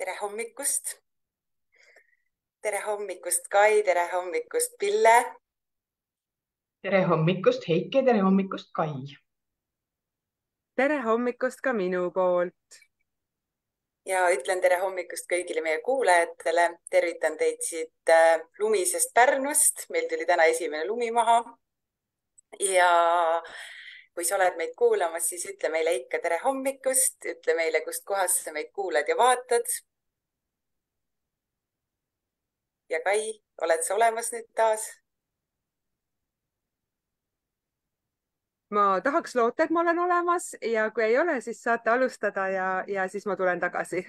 tere hommikust. Tere hommikust, Kai, tere hommikust, Pille. Tere hommikust, Heike, tere hommikust, Kai. Tere hommikust ka minu poolt. Ja ütlen tere hommikust kõigile meie kuulajatele. Tervitan teid siit lumisest Pärnust. Meil tuli täna esimene lumi maha. Ja kui sa oled meid kuulamas, siis ütle meile ikka tere hommikust. Ütle meile, kust kohast sa meid kuulad ja vaatad. Ja Kai, oled sa olemas nüüd taas? Ma tahaks loota, et ma olen olemas ja kui ei ole, siis saate alustada ja siis ma tulen tagasi.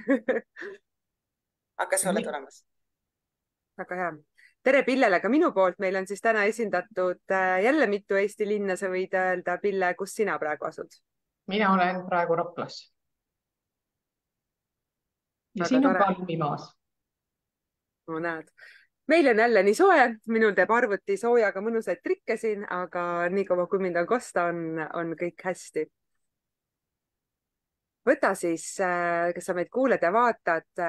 Aga sa oled olemas? Väga hea. Tere Pillele ka minu poolt. Meil on siis täna esindatud jälle mitu Eesti linna. Sa võid öelda, Pille, kus sina praegu asud? Mina olen praegu Raplas. Ja Väga siin on tore. ka lumi maas. No näed. Meil on jälle nii soe, minul teeb arvuti soojaga mõnusaid trikke siin, aga nii kaua kui mind on kosta, on kõik hästi. Võta siis, kes sa meid kuuled ja vaatad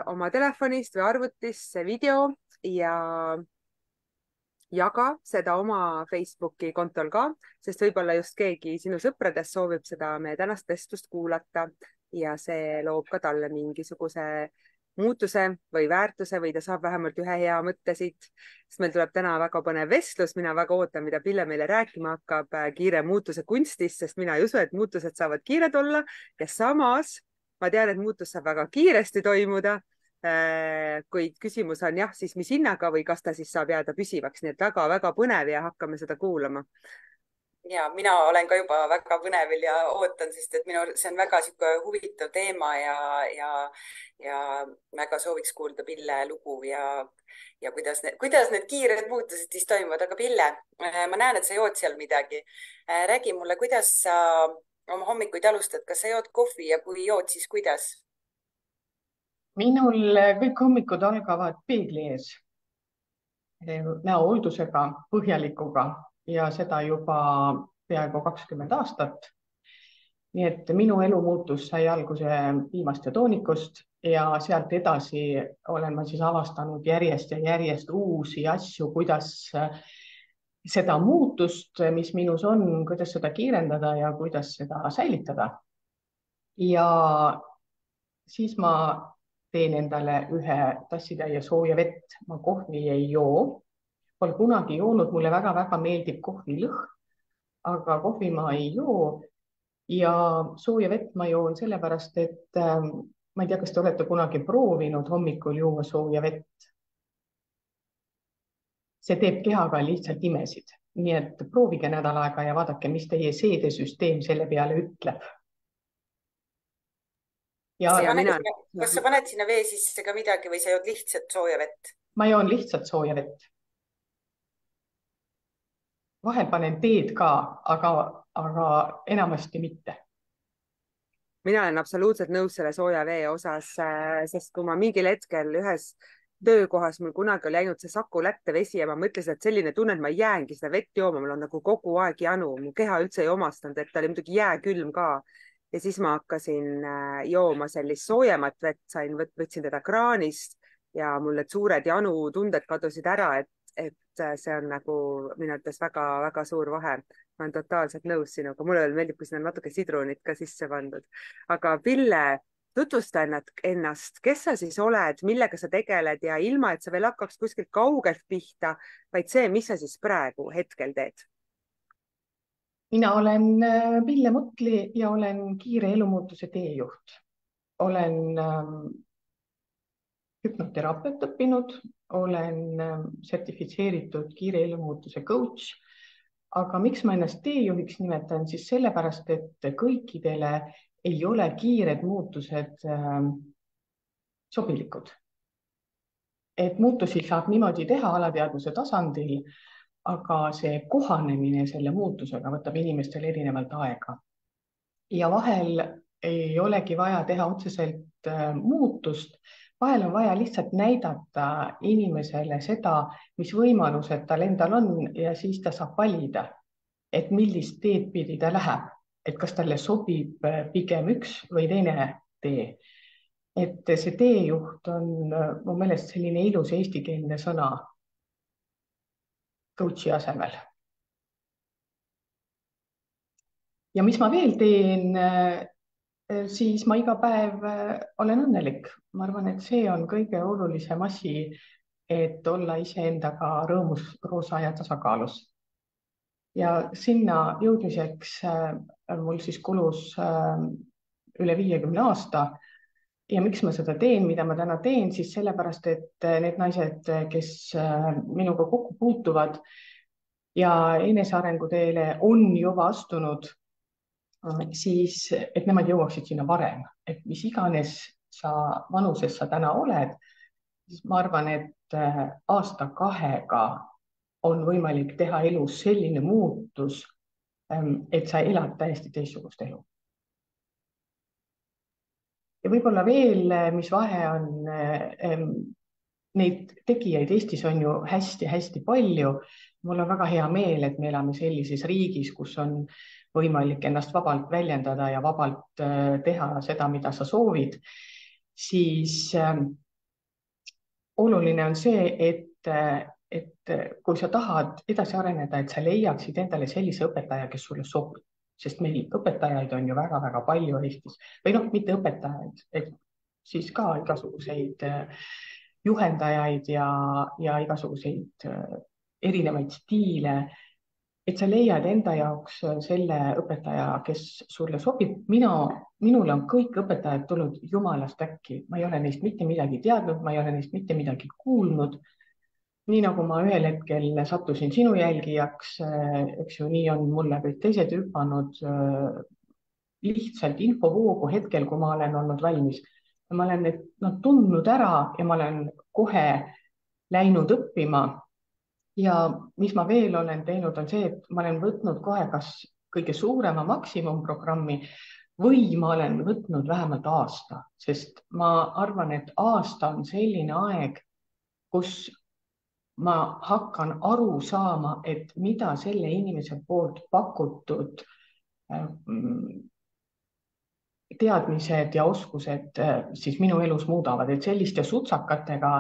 oma telefonist või arvutist see video ja jaga seda oma Facebooki kontol ka, sest võib-olla just keegi sinu sõpradest soovib seda meie tänast vestlust kuulata ja see loob ka talle mingisuguse muutuse või väärtuse või ta saab vähemalt ühe hea mõtte siit, sest meil tuleb täna väga põnev vestlus. Mina väga ootan, mida Pille meile rääkima hakkab kiire muutuse kunstist, sest mina ei usu, et muutused saavad kiired olla ja samas ma tean, et muutus saab väga kiiresti toimuda. Kuid küsimus on jah, siis mis hinnaga või kas ta siis saab jääda püsivaks, nii et väga-väga põnev ja hakkame seda kuulama. Ja mina olen ka juba väga põnevil ja ootan, sest et see on väga huvitav teema ja väga sooviks kuulda Pille lugu ja kuidas need kiired muutused siis toimuvad. Aga Pille, ma näen, et sa jood seal midagi. Räägi mulle, kuidas sa oma hommikuid alustad, kas sa jood kohvi ja kui jood, siis kuidas? Minul kõik hommikud algavad peegli ees näohooldusega, põhjalikuga ja seda juba peaaegu 20 aastat. Nii et minu elu muutus sai alguse piimast ja toonikust ja sealt edasi olen ma siis avastanud järjest ja järjest uusi asju, kuidas seda muutust, mis minus on, kuidas seda kiirendada ja kuidas seda säilitada. Ja siis ma teen endale ühe tassitäie sooja vett. Ma kohvi ei joo. Pole kunagi joonud, mulle väga-väga meeldib kohvilõhn, aga kohvi ma ei joo. Ja sooja vett ma joon sellepärast, et ma ei tea, kas te olete kunagi proovinud hommikul juua sooja vett. See teeb kehaga lihtsalt imesid. Nii et proovige nädal aega ja vaadake, mis teie seedesüsteem selle peale ütleb. Kas sa paned sinna vee sisse ka midagi või sa jood lihtsalt sooja vett? Ma joon lihtsalt sooja vett. Vahel panen teed ka, aga enamasti mitte. Mina olen absoluutselt nõus selle sooja vee osas, sest kui ma mingil hetkel ühes töökohas mul kunagi oli läinud see Saku Lätte vesi ja ma mõtlesin, et selline tunne, et ma jäängi seda vett jooma, mul on nagu kogu aeg janu, mu keha üldse ei omastanud, et ta oli muidugi jääkülm ka. Ja siis ma hakkasin jooma sellist soojemat vett, võtsin teda kraanist ja mul need suured janutunded kadusid ära, et see on nagu minu arvates väga-väga suur vahe. Ma olen totaalselt nõus sinuga. Mulle meeldib, kui sinna on natuke sidrunit ka sisse pandud. Aga Pille, tutvusta ennast, kes sa siis oled, millega sa tegeled ja ilma, et sa veel hakkaks kuskilt kaugelt pihta, vaid see, mis sa siis praegu hetkel teed? Mina olen Pille Mutli ja olen kiire elumuutuse teejuht. Olen hüpnoterapeut õppinud, olen sertifitseeritud kiire elumuutuse coach, aga miks ma ennast teejuhiks nimetan, siis sellepärast, et kõikidele ei ole kiired muutused sobilikud. Et muutusi saab niimoodi teha alateadvuse tasandil, aga see kohanemine selle muutusega võtab inimestel erinevalt aega. Ja vahel ei olegi vaja teha otseselt muutust, vahel on vaja lihtsalt näidata inimesele seda, mis võimalused tal endal on ja siis ta saab valida, et millist teed pidi ta läheb, et kas talle sobib pigem üks või teine tee. et see teejuht on mu meelest selline ilus eestikeelne sõna coach'i asemel. Ja mis ma veel teen, siis ma iga päev olen õnnelik. Ma arvan, et see on kõige olulisem asi, et olla iseendaga rõõmus, roosa ja tasakaalus. Ja sinna jõudmiseks mul siis kulus üle 50 aasta. Ja miks ma seda teen, mida ma täna teen, siis sellepärast, et need naised, kes minuga kokku puutuvad ja enesearengu teele on juba astunud, siis et nemad jõuaksid sinna varem, et mis iganes vanuses sa täna oled, siis ma arvan, et aasta-kahega on võimalik teha elus selline muutus, et sa elad täiesti teistsugust elu. Ja võib-olla veel, mis vahe on, neid tegijaid Eestis on ju hästi-hästi palju. Mul on väga hea meel, et me elame sellises riigis, kus on võimalik ennast vabalt väljendada ja vabalt teha seda, mida sa soovid. Siis oluline on see, et kui sa tahad edasi areneda, et sa leiaksid endale sellise õpetaja, kes sulle sobib. Sest meil õpetajaid on ju väga-väga palju Eestis. Või mitte õpetajaid, et siis ka igasuguseid juhendajaid ja igasuguseid erinevaid stiile. Et sa leiad enda jaoks selle õpetaja, kes sulle sobib. Minul on kõik õpetajad tulnud jumalast äkki. Ma ei ole neist mitte midagi teadnud, ma ei ole neist mitte midagi kuulnud. Nii nagu ma ühel hetkel sattusin sinu jälgijaks, eks ju, nii on mulle kõik teised hüpanud lihtsalt infovoogu hetkel, kui ma olen olnud valmis. Ja ma olen need tundnud ära ja ma olen kohe läinud õppima. Ja mis ma veel olen teinud, on see, et ma olen võtnud kohe kas kõige suurema maksimumprogrammi või ma olen võtnud vähemalt aasta, sest ma arvan, et aasta on selline aeg, kus ma hakkan aru saama, et mida selle inimese poolt pakutud teadmised ja oskused siis minu elus muudavad, et selliste sutsakatega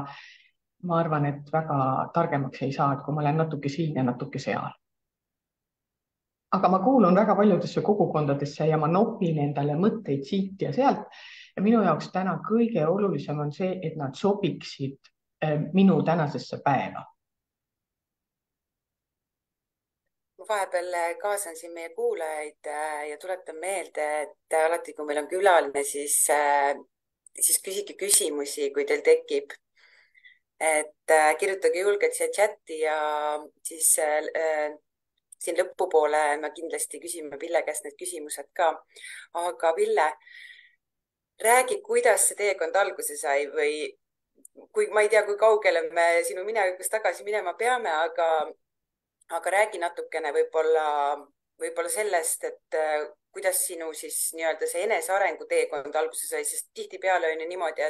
ma arvan, et väga targemaks ei saa, et kui ma olen natuke siin ja natuke seal. Aga ma kuulun väga paljudesse kogukondadesse ja ma nopin endale mõtteid siit ja sealt. Ja minu jaoks täna kõige olulisem on see, et nad sobiksid minu tänasesse päeva. Ma vahepeal kaasan siin meie kuulajaid ja tuletan meelde, et alati, kui meil on külaline, siis küsige küsimusi, kui teil tekib. Et kirjutage julgelt siia chati ja siis siin lõpupoole me kindlasti küsime Pille käest need küsimused ka. Aga Pille, räägi, kuidas see teekond alguse sai või kui ma ei tea, kui kaugele me sinu minevikus tagasi minema peame, aga räägi natukene võib-olla sellest, et kuidas sinu siis nii-öelda see enesearengu teekond alguse sai, sest tihtipeale on ju niimoodi,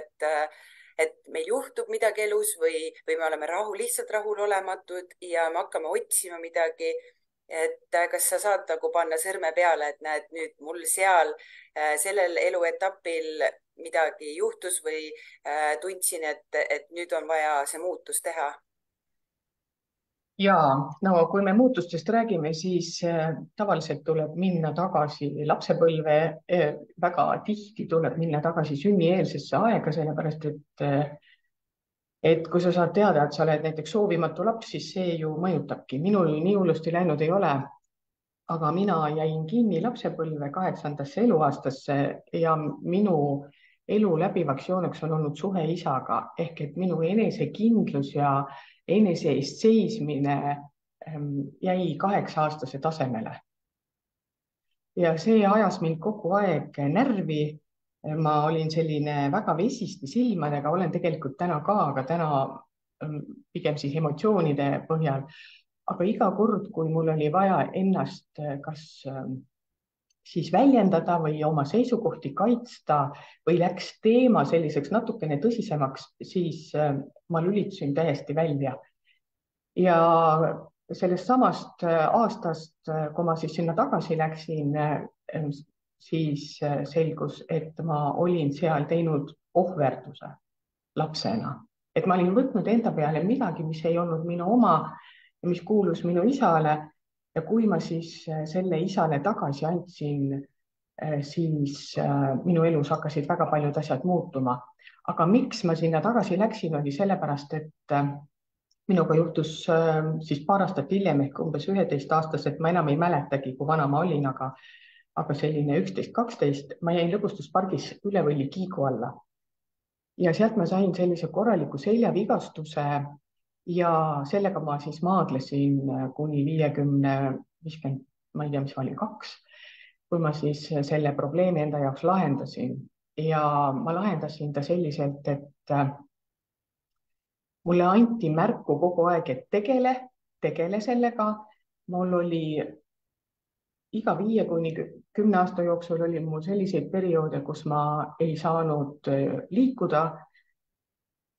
et meil juhtub midagi elus või me oleme lihtsalt rahulolematud ja me hakkame otsima midagi. Et kas sa saad nagu panna sõrme peale, et näed nüüd mul sellel eluetapil midagi juhtus või tundsin, et nüüd on vaja see muutus teha? Ja no kui me muutustest räägime, siis tavaliselt tuleb minna tagasi lapsepõlve, väga tihti tuleb minna tagasi sünnieelsesse aega, sellepärast et kui sa saad teada, et sa oled näiteks soovimatu laps, siis see ju mõjutabki. Minul nii hullusti läinud ei ole, aga mina jäin kinni lapsepõlve 8. eluaastasse ja minu elu läbivaks jooneks on olnud suhe isaga, ehk et minu enesekindlus ja enese eest seismine jäi 8-aastase tasemele. Ja see ajas mind kogu aeg närvi. Ma olin selline väga vesiste silmadega, olen tegelikult täna ka, aga täna pigem siis emotsioonide põhjal. Aga iga kord, kui mul oli vaja ennast kas siis väljendada või oma seisukohti kaitsta või läks teema selliseks natukene tõsisemaks, siis ma lülitsin täiesti välja. Ja sellest samast aastast, kui ma siis sinna tagasi läksin, siis selgus, et ma olin seal teinud ohverduse lapsena, et ma olin võtnud enda peale midagi, mis ei olnud minu oma ja mis kuulus minu isale. Ja kui ma siis selle isale tagasi andsin, siis minu elus hakkasid väga paljud asjad muutuma. Aga miks ma sinna tagasi läksin, oli sellepärast, et minuga juhtus siis paar aastat hiljem ehk umbes 11-aastaselt, ma enam ei mäletagi, kui vana ma olin, aga selline 11-12, ma jäin lõbustuspargis Üle Võlli kiigu alla. Ja sealt ma sain sellise korraliku seljavigastuse ja sellega ma siis maadlesin kuni 50, ma ei tea, mis ma olin, 2, kui ma siis selle probleemi enda jaoks lahendasin. Ja ma lahendasin ta selliselt, et mulle anti märku kogu aeg, et tegele sellega. Mul oli iga 5 kuni 10 aasta jooksul oli mul selliseid perioode, kus ma ei saanud liikuda,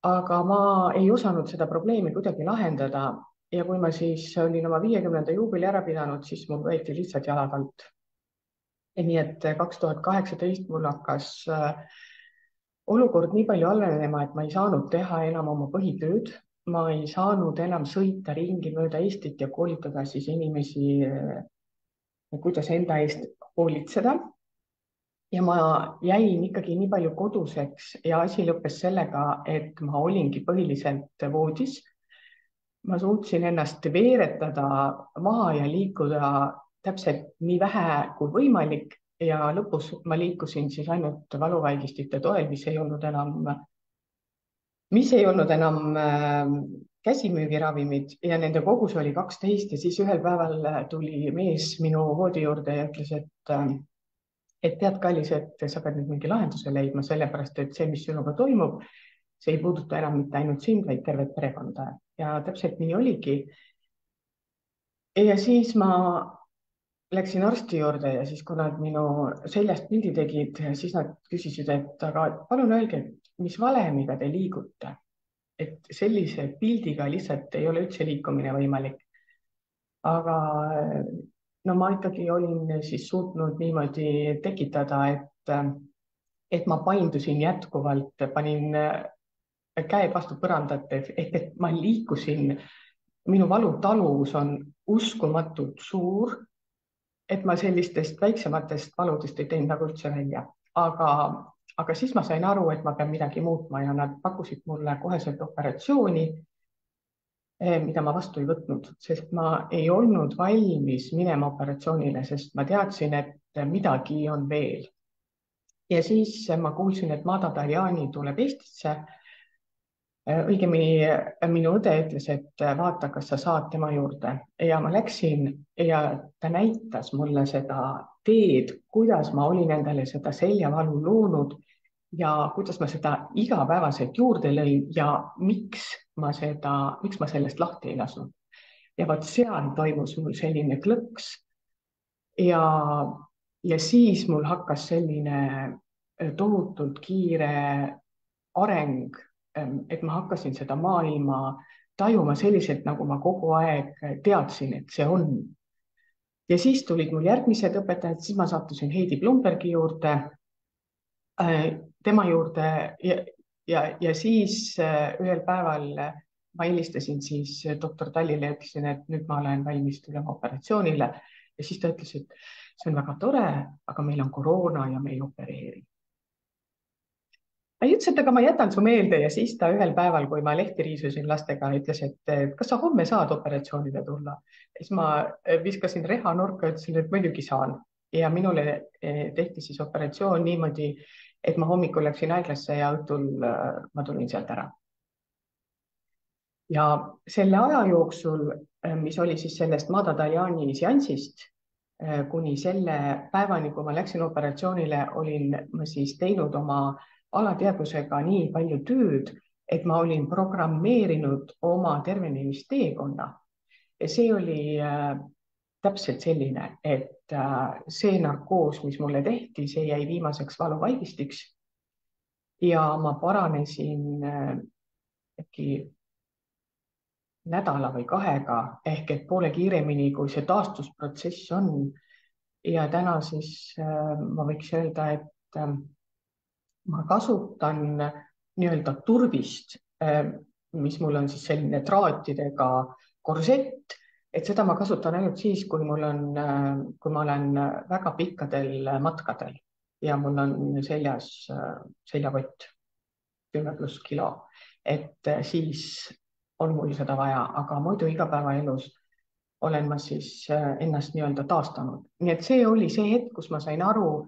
aga ma ei osanud seda probleemi kuidagi lahendada. Ja kui ma siis olin oma 50. juubeli ära pidanud, siis mul võeti lihtsalt jalad alt. Nii et 2018 mul hakkas olukord nii palju halvenema, et ma ei saanud teha enam oma põhitööd. Ma ei saanud enam sõita ringi mööda Eestit ja koolitada siis inimesi, kuidas enda eest hoolitseda. Ja ma jäin ikkagi nii palju koduseks ja asi lõppes sellega, et ma olingi põhiliselt voodis. Ma suutsin ennast veeretada maha ja liikuda täpselt nii vähe kui võimalik. Ja lõpus ma liikusin siis ainult valuvaigistite toel, mis ei olnud enam käsimüügiravimid ja nende kogus oli 12 ja siis ühel päeval tuli mees minu voodi juurde ja ütles, et tead, kallis, et sa pead nüüd mingi lahenduse leidma, sellepärast et see, mis sinuga toimub, see ei puuduta enam mitte ainult sind, vaid tervet perekonda. Ja täpselt nii oligi. Ja siis ma läksin arsti juurde ja siis, kui nad minu seljast pildi tegid, siis nad küsisid, et aga palun öelge, mis valemiga te liigute. Et sellise pildiga lihtsalt ei ole üldse liikumine võimalik. Aga no ma ikkagi olin siis suutnud niimoodi tekitada, et ma paindusin jätkuvalt, panin käed vastu põrandat, et ma liikusin. Minu valutaluvus on uskumatult suur, et ma sellistest väiksematest valudest ei teinud nagu üldse välja. Aga siis ma sain aru, et ma pean midagi muutma ja nad pakkusid mulle koheselt operatsiooni, mida ma vastu ei võtnud, sest ma ei olnud valmis minema operatsioonile, sest ma teadsin, et midagi on veel. Ja siis ma kuulsin, et Mada Daljani tuleb Eestisse. Õigemini minu õde ütles, et vaata, kas sa saad tema juurde. Ja ma läksin ja ta näitas mulle seda teed, kuidas ma olin endale seda seljavalu loonud ja kuidas ma seda igapäevaselt juurde lõin ja miks ma sellest lahti ei lasknud. Ja vaat seal toimus mul selline klõks ja siis mul hakkas selline tohutult kiire areng, et ma hakkasin seda maailma tajuma selliselt, nagu ma kogu aeg teadsin, et see on. Ja siis tulid mul järgmised õpetajad, siis ma sattusin Heidi Blumbergi juurde, tema juurde ja siis ühel päeval ma helistasin siis doktor Tallile ja ütlesin, et nüüd ma olen valmis tulema operatsioonile. Ja siis ta ütles, et see on väga tore, aga meil on koroona ja me ei opereeri. Ja ütles, et aga ma jätan su meelde ja siis ta ühel päeval, kui ma lehti riisusin lastega, ütles, et kas sa homme saad operatsioonile tulla. Siis ma viskasin reha nurka ja ütlesin, et muidugi saan. Ja minule tehti siis operatsioon niimoodi, et ma hommikul läksin haiglasse ja õhtul ma tulin sealt ära. Ja selle aja jooksul, mis oli siis sellest Mada Daljani seansist, kuni selle päevani, kui ma läksin operatsioonile, olin ma siis teinud oma alateadvusega nii palju tööd, et ma olin programmeerinud oma tervenemisteekonna. Ja see oli täpselt selline, et see narkoos, mis mulle tehti, see jäi viimaseks valuvaigistiks. Ja ma paranesin äkki nädala või 2 ehk et poole kiiremini, kui see taastusprotsess on. ja täna siis ma võiks öelda, et ma kasutan nii-öelda turvist, mis mul on siis selline traatidega korsett, et seda ma kasutan ainult siis, kui ma olen väga pikkadel matkadel ja mul on seljas seljakott 10+ kilo, et siis on mul seda vaja, aga muidu igapäevaelus olen ma siis ennast nii-öelda taastanud. Nii et see oli see hetk, kus ma sain aru,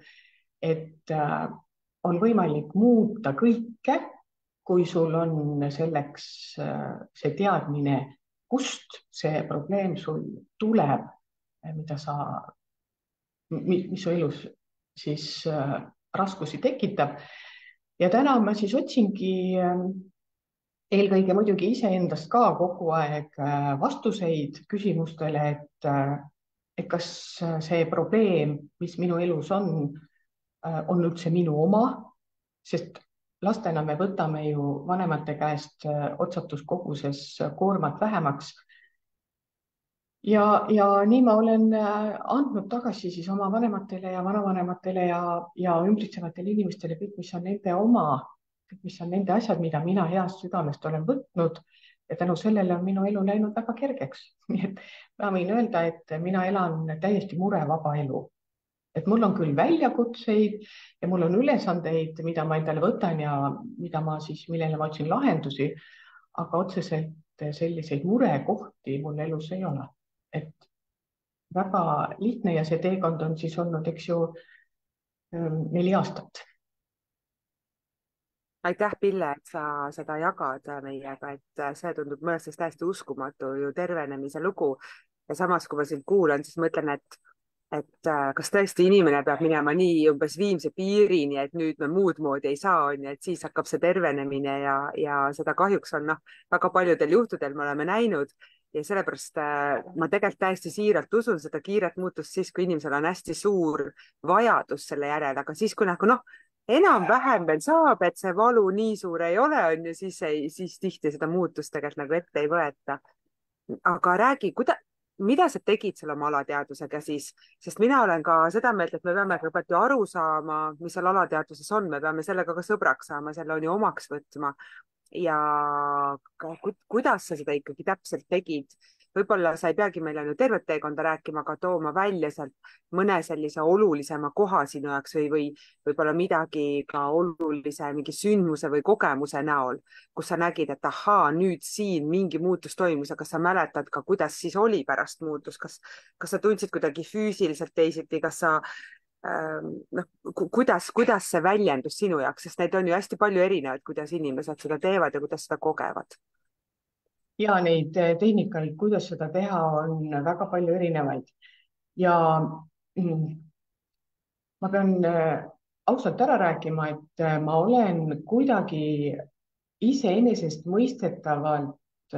et on võimalik muuta kõike, kui sul on selleks see teadmine, kust see probleem sul tuleb, mis su elus siis raskusi tekitab. Ja täna ma siis otsingi eelkõige muidugi iseendast ka kogu aeg vastuseid küsimustele, et kas see probleem, mis minu elus on üldse minu oma, sest lastena me võtame ju vanemate käest otsatus koguses koormat vähemaks. Ja nii ma olen andnud tagasi siis oma vanematele ja vanavanematele ja ümbritsevatele inimestele kõik, mis on nende oma, kõik, mis on nende asjad, mida mina heast südamest olen võtnud. Ja tänu sellele on minu elu läinud väga kergeks. Nii et ma võin öelda, et mina elan täiesti murevaba elu. Et mul on küll väljakutseid ja mul on ülesandeid, mida ma endale võtan ja millele ma otsin lahendusi, aga otseselt selliseid murekohti mul elus ei ole. Et väga lihtne ja see teekond on siis olnud, eks ju, 4 aastat. Aitäh, Pille, et sa seda jagad meiega, et see tundub mõnestes täiesti uskumatu ju tervenemise lugu. Ja samas, kui ma sind kuulan, siis mõtlen, et kas tõesti inimene peab minema nii umbes viimse piirini, et nüüd me muud moodi ei saa, et siis hakkab see tervenemine ja seda kahjuks on väga paljudel juhtudel me oleme näinud ja sellepärast ma tegelikult täiesti siiralt usun seda kiiret muutust siis, kui inimesel on hästi suur vajadus selle järele, aga siis, kui enam-vähem veel saab, et see valu nii suur ei ole, siis tihti seda muutust tegelikult ette ei võeta. Aga räägi, mida sa tegid selle oma alateadvusega siis, sest mina olen ka seda meelt, et me peame kõigepealt ju aru saama, mis seal alateadvuses on, me peame sellega ka sõbraks saama, selle on ju omaks võtma ja kuidas sa seda ikkagi täpselt tegid. Võib-olla sa ei peagi meile nüüd tervet teekonda rääkima, aga tooma välja sealt mõne sellise olulisema koha sinu jaoks või võib-olla midagi ka olulise mingi sündmuse või kogemuse näol, kus sa nägid, et ahaa, nüüd siin mingi muutus toimus, aga sa mäletad ka, kuidas siis oli pärast muutus, kas sa tundsid kuidagi füüsiliselt teisiti, kas sa kuidas see väljendus sinu jaoks, sest neid on ju hästi palju erinevaid, kuidas inimesed seda teevad ja kuidas seda kogevad. Ja neid tehnikaid, kuidas seda teha, on väga palju erinevaid. Ja ma pean ausalt ära rääkima, et ma olen kuidagi iseenesest mõistetavalt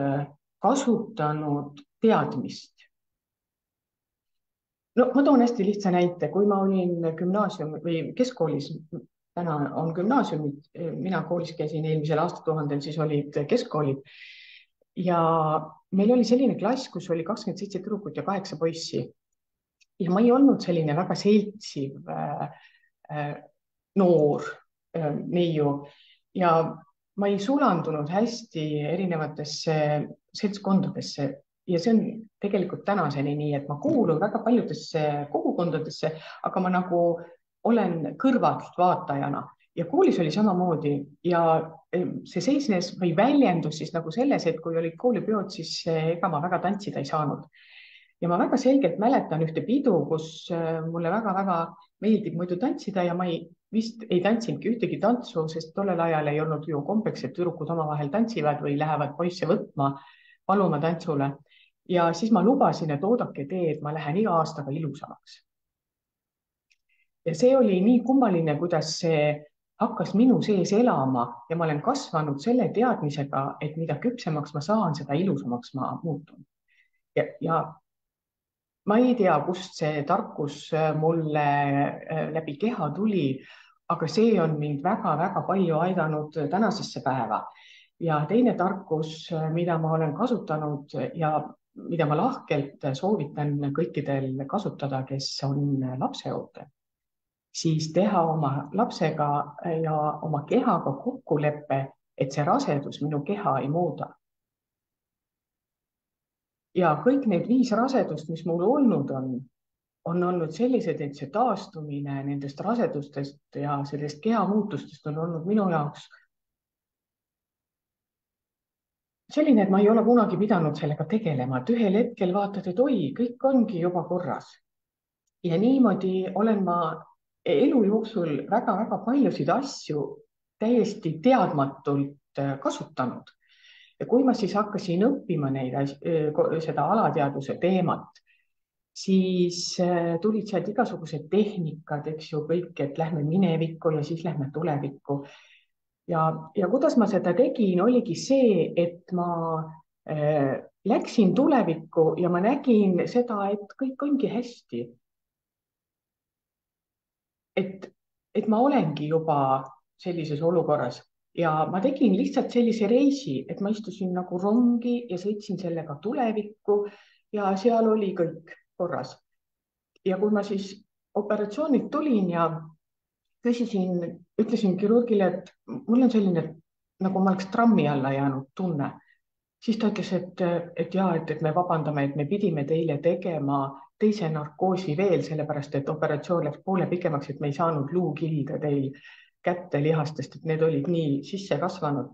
kasutanud teadmist. No ma toon hästi lihtsa näite. Kui ma olin gümnaasiumi või keskkoolis, täna on gümnaasiumid, mina koolis käisin eelmisel aastatuhandel, siis olid keskkoolid. Ja meil oli selline klass, kus oli 27 tüdrukut ja 8 poissi. Ja ma ei olnud selline väga seltsiv noor neiu ja ma ei sulandunud hästi erinevatesse seltskondadesse. Ja see on tegelikult tänaseni nii, et ma kuulun väga paljudesse kogukondadesse, aga ma nagu olen kõrvalt vaatajana. Ja koolis oli samamoodi ja see seisnes või väljendus siis nagu selles, et kui olid koolipeod, siis ega ma väga tantsida ei saanud. Ja ma väga selgelt mäletan ühte pidu, kus mulle väga-väga meeldib muidu tantsida ja ma vist ei tantsinudki ühtegi tantsu, sest tollel ajal ei olnud ju kombeks, et tüdrukud omavahel tantsivad või lähevad poisse võtma, paluma tantsule. Ja siis ma lubasin, et oodake tee, et ma lähen iga aastaga ilusamaks. Ja see oli nii kummaline, kuidas see hakkas minu sees elama ja ma olen kasvanud selle teadmisega, et mida küpsemaks ma saan, seda ilusamaks ma muutun. Ja ma ei tea, kust see tarkus mulle läbi keha tuli, aga see on mind väga-väga palju aidanud tänasesse päeva. Ja teine tarkus, mida ma olen kasutanud ja mida ma lahkelt soovitan kõikidel kasutada, kes on lapseootel, siis teha oma lapsega ja oma kehaga kokkulepe, et see rasedus minu keha ei muuda. Ja kõik need 5 rasedust, mis mul olnud on olnud sellised, et see taastumine nendest rasedustest ja sellest kehamuutustest on olnud minu jaoks selline, et ma ei ole kunagi pidanud sellega tegelema, et ühel hetkel vaatad, et oi, kõik ongi juba korras. Ja niimoodi olen ma elu jooksul väga-väga paljusid asju täiesti teadmatult kasutanud. Ja kui ma siis hakkasin õppima seda alateadvuse teemat, siis tulid sealt igasugused tehnikad, eks ju, kõik, et lähme minevikku ja siis lähme tulevikku. Ja kuidas ma seda tegin, oligi see, et ma läksin tulevikku ja ma nägin seda, et kõik ongi hästi. Et ma olengi juba sellises olukorras ja ma tegin lihtsalt sellise reisi, et ma istusin nagu rongi ja sõitsin sellega tulevikku ja seal oli kõik korras. Ja kui ma siis operatsioonilt tulin ja ütlesin kirurgile, et mul on selline, nagu ma oleks trammi alla jäänud tunne, siis ta ütles, et me vabandame, et me pidime teile tegema teise narkoosi veel, sellepärast et operatsioon läks poole pikemaks, et me ei saanud luukilde teil kätte lihastest, et need olid nii sisse kasvanud.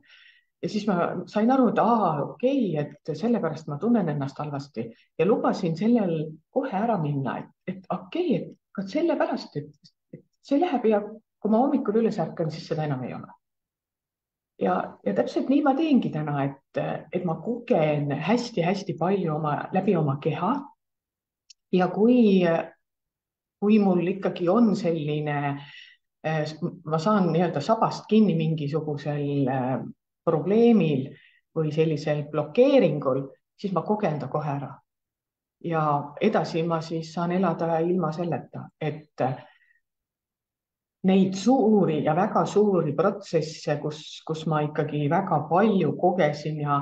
Ja siis ma sain aru, et okei, et sellepärast ma tunnen ennast halvasti ja lubasin sellel kohe ära minna, et okei, et ka sellepärast, et see läheb ja kui ma hommikul üles ärkan, siis seda enam ei ole. Ja täpselt nii ma teengi täna, et ma kogen hästi-hästi palju läbi oma keha. Ja kui mul ikkagi on selline, ma saan nii-öelda sabast kinni mingisugusel probleemil või sellisel blokeeringul, siis ma kogen ta kohe ära. Ja edasi ma siis saan elada ilma selleta, et neid suuri ja väga suuri protsesse, kus ma ikkagi väga palju kogesin ja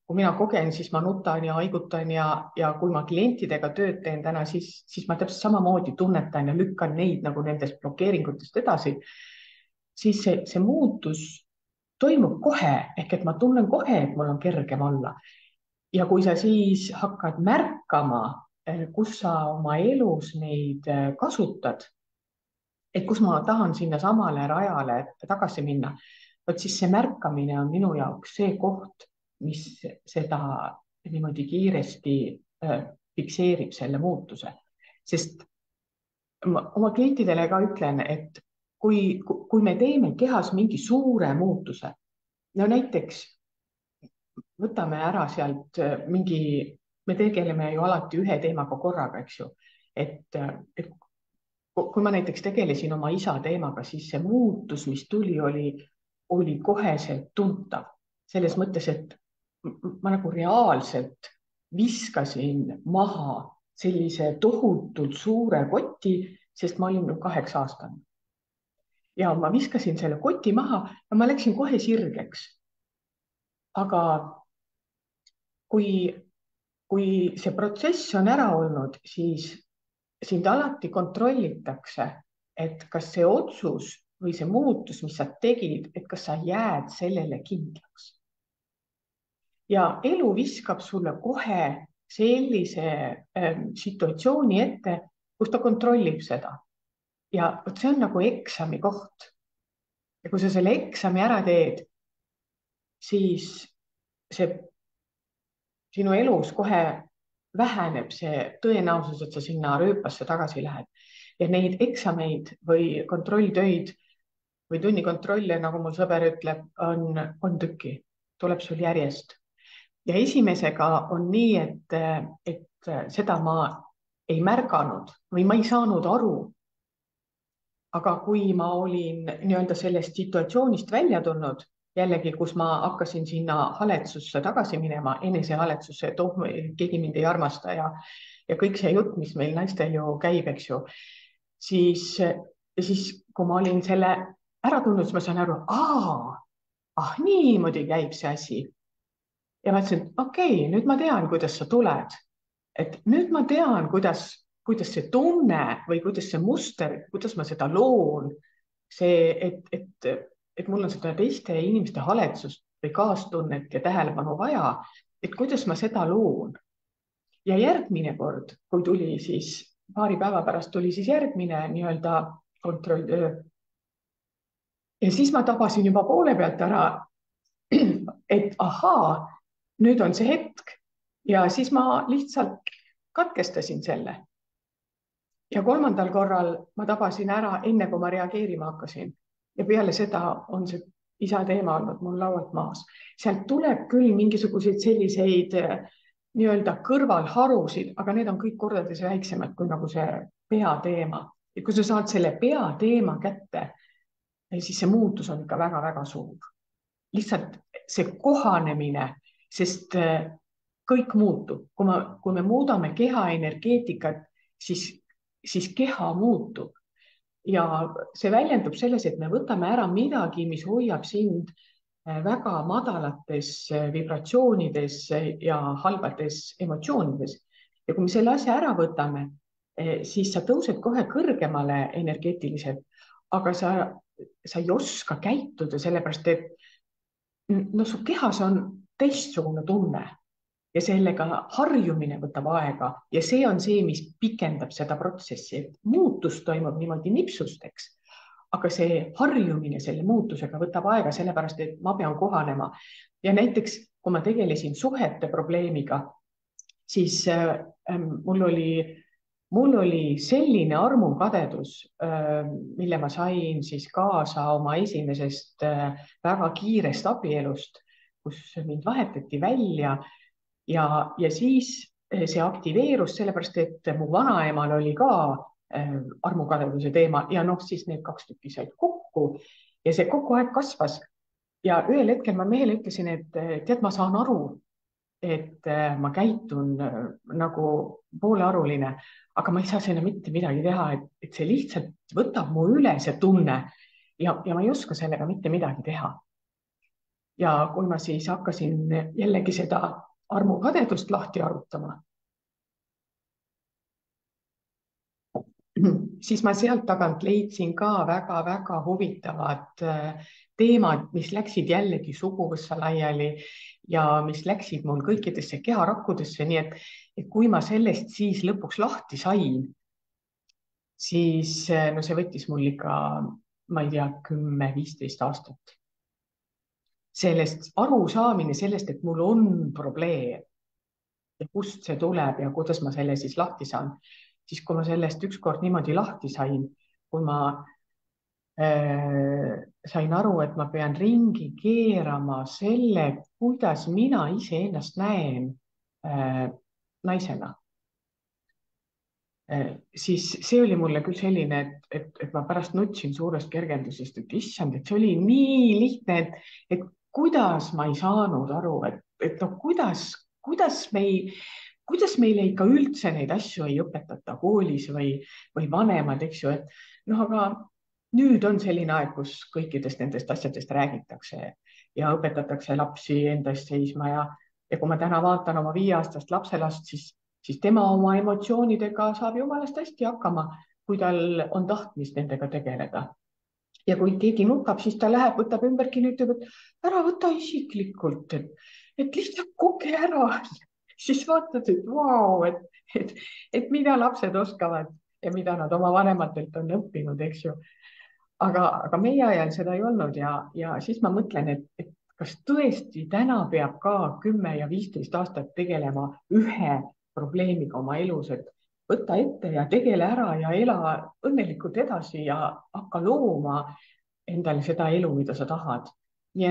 kui mina kogen, siis ma nutan ja haigutan ja kui ma klientidega tööd teen täna, siis ma täpselt samamoodi tunnetan ja lükkan neid nagu nendest blokeeringutest edasi, siis see muutus toimub kohe, ehk et ma tunnen kohe, et mul on kergem olla. Ja kui sa siis hakkad märkama, kus sa oma elus neid kasutad, et kus ma tahan sinna samale rajale tagasi minna, vot siis see märkamine on minu jaoks see koht, mis seda niimoodi kiiresti fikseerib selle muutuse. Sest ma oma klientidele ka ütlen, et kui me teeme kehas mingi suure muutuse, no näiteks võtame ära sealt me tegeleme ju alati ühe teemaga korraga, eks ju, et kui ma näiteks tegelesin oma isa teemaga, siis see muutus, mis tuli, oli koheselt tuntav. Selles mõttes, et ma nagu reaalselt viskasin maha sellise tohutult suure koti, sest ma olin 8-aastane. Ja ma viskasin selle koti maha ja ma läksin kohe sirgeks. Aga kui see protsess on ära olnud, siis sind alati kontrollitakse, et kas see otsus või see muutus, mis sa tegid, et kas sa jääd sellele kindlaks. Ja elu viskab sulle kohe sellise situatsiooni ette, kus ta kontrollib seda. Ja see on nagu eksami koht. Ja kui sa selle eksami ära teed, siis sinu elus kohe väheneb see tõenäosus, et sa sinna rööpasse tagasi lähed. Ja neid eksameid või kontrolltöid või tunnikontrolle, nagu mul sõber ütleb, on tüki, tuleb sul järjest. Ja esimesega on nii, et seda ma ei märganud või ma ei saanud aru. Aga kui ma olin nii-öelda sellest situatsioonist välja tulnud, jällegi, kus ma hakkasin sinna haletsusse tagasi minema, enesehaletsusse, et keegi mind ei armasta ja kõik see jutt, mis meil naistel ju käib, eks ju, siis kui ma olin selle ära tulnud, siis ma saan aru, niimoodi käib see asi. Ja ma ütlesin, okei, nüüd ma tean, kuidas sa tuled. et nüüd ma tean, kuidas see tunne või kuidas see muster, kuidas ma seda loon, see, et mul on seda teiste inimeste haletsust või kaastunnet ja tähelepanu vaja, et kuidas ma seda loon. Ja järgmine kord, kui tuli siis paari päeva pärast tuli siis järgmine nii-öelda kontrolltöö. Ja siis ma tabasin juba poole pealt ära, et ahaa, nüüd on see hetk ja siis ma lihtsalt katkestasin selle. Ja kolmandal korral ma tabasin ära enne, kui ma reageerima hakkasin. Ja peale seda on see isa teema olnud mul laualt maas. Sealt tuleb küll mingisuguseid selliseid nii-öelda kõrvalharusid, aga need on kõik kordades väiksemad kui nagu see peateema. Ja kui sa saad selle peateema kätte, siis see muutus on ikka väga-väga suur. Lihtsalt see kohanemine, sest kõik muutub. Kui me muudame keha energeetikat, siis keha muutub. Ja see väljendub selles, et me võtame ära midagi, mis hoiab sind väga madalates vibratsioonides ja halbades emotsioonides. Ja kui me selle asja ära võtame, siis sa tõused kohe kõrgemale energeetiliselt, aga sa ei oska käituda, sellepärast et no su kehas on teistsugune tunne ja sellega harjumine võtab aega ja see on see, mis pikendab seda protsessi, et muutus toimub niimoodi nipsusteks, aga see harjumine selle muutusega võtab aega, sellepärast et ma pean kohanema. Ja näiteks, kui ma tegelesin suhete probleemiga, siis mul oli selline armukadedus, mille ma sain siis kaasa oma esimesest väga kiirest abielust, kus mind vahetati välja ja siis see aktiveerus sellepärast, et mu vanaemal oli ka armukadeduse teema ja noh, siis need kaks tükki said kokku ja see kogu aeg kasvas. Ja ühel hetkel ma mehele ütlesin, et tead, ma saan aru, et ma käitun nagu poolearuline, aga ma ei saa sinna mitte midagi teha, et see lihtsalt võtab mu üle see tunne ja ma ei oska sellega mitte midagi teha. Ja kui ma siis hakkasin jällegi seda armukadedust lahti arutama, siis ma sealt tagant leidsin ka väga-väga huvitavad teemad, mis läksid jällegi suguvõssa laiali ja mis läksid mul kõikidesse keharakkudesse, nii et kui ma sellest siis lõpuks lahti sain, siis no see võttis mul ikka, ma ei tea, 10-15 aastat. Sellest arusaamine sellest, et mul on probleem ja kust see tuleb ja kuidas ma selle siis lahti saan, siis kui ma sellest ükskord niimoodi lahti sain, kui ma sain aru, et ma pean ringi keerama selle, kuidas mina iseennast näen naisena, siis see oli mulle küll selline, et ma pärast nutsin suurest kergendusest, et issand, et see oli nii lihtne, et kuidas ma ei saanud aru, et no kuidas meile ikka üldse neid asju ei õpetata koolis või vanemad, eks ju, et noh, aga nüüd on selline aeg, kus kõikidest nendest asjadest räägitakse ja õpetatakse lapsi enda eest seisma ja kui ma täna vaatan oma 5-aastast lapselast, siis tema oma emotsioonidega saab jumalast hästi hakkama, kui tal on tahtmist nendega tegeleda. Ja kui keegi nutab, siis ta läheb, võtab ümberki, ütleb, et ära võta isiklikult, et lihtsalt koge ära. Siis vaatad, et vau, et mida lapsed oskavad ja mida nad oma vanematelt on õppinud, eks ju. Aga meie ajal seda ei olnud ja siis ma mõtlen, et kas tõesti täna peab ka 10 ja 15 aastat tegelema ühe probleemiga oma elus, et võta ette ja tegele ära ja ela õnnelikult edasi ja hakka looma endale seda elu, mida sa tahad. Nii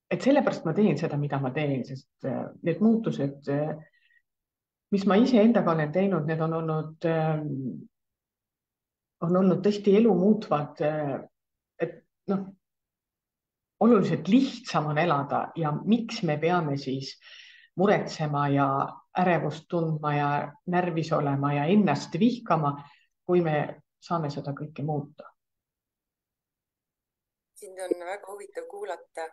et sellepärast ma teen seda, mida ma teen, sest need muutused, mis ma iseendaga olen teinud, need on olnud tõesti elu muutvad, et noh, oluliselt lihtsam on elada ja miks me peame siis muretsema ja ärevust tundma ja närvis olema ja ennast vihkama, kui me saame seda kõike muuta. Sind on väga huvitav kuulata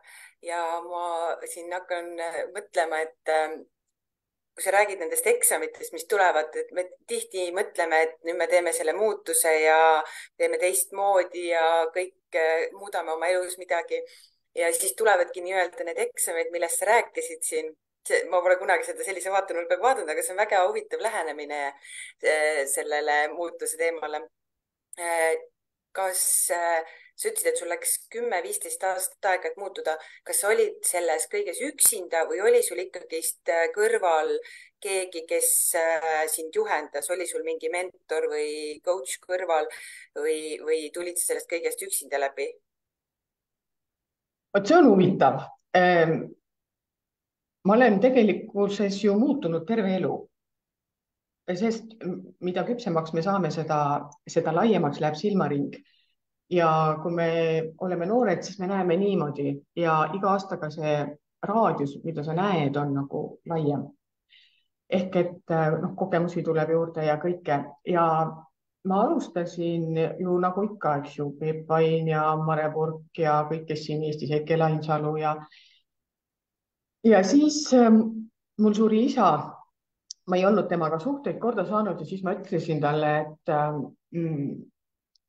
ja ma siin hakkan mõtlema, kui sa räägid nendest eksamitest, mis tulevad, et me tihti mõtleme, et nüüd me teeme selle muutuse ja teeme teistmoodi ja kõik muudame oma elus midagi. Ja siis tulevadki nii-öelda need eksamid, millest sa rääkisid siin. Ma pole kunagi seda sellise vaatenurgaga vaadanud, aga see on väga huvitav lähenemine sellele muutuse teemale. Kas sa ütlesid, et sul läks 10-15 aastat aega, et muutuda. Kas sa olid selles kõiges üksinda või oli sul ikkagist kõrval keegi, kes sind juhendas? Oli sul mingi mentor või coach kõrval või tulid sa sellest kõigest üksinda läbi? Vot see on huvitav. Ma olen tegelikkuses ju muutunud terve elu. Sest mida küpsemaks me saame, seda laiemaks läheb silmaring. Ja kui me oleme noored, siis me näeme niimoodi ja iga aastaga see raadius, mida sa näed, on nagu laiem. Ehk et kogemusi tuleb juurde ja kõike. Ja ma alustasin ju nagu ikka, eks ju, Peep Vain ja Mare Purk ja kõik, kes siin Eestis, Heike Lainsalu ja siis mul suri isa. Ma ei olnud temaga suhteid korda saanud ja siis ma ütlesin talle, et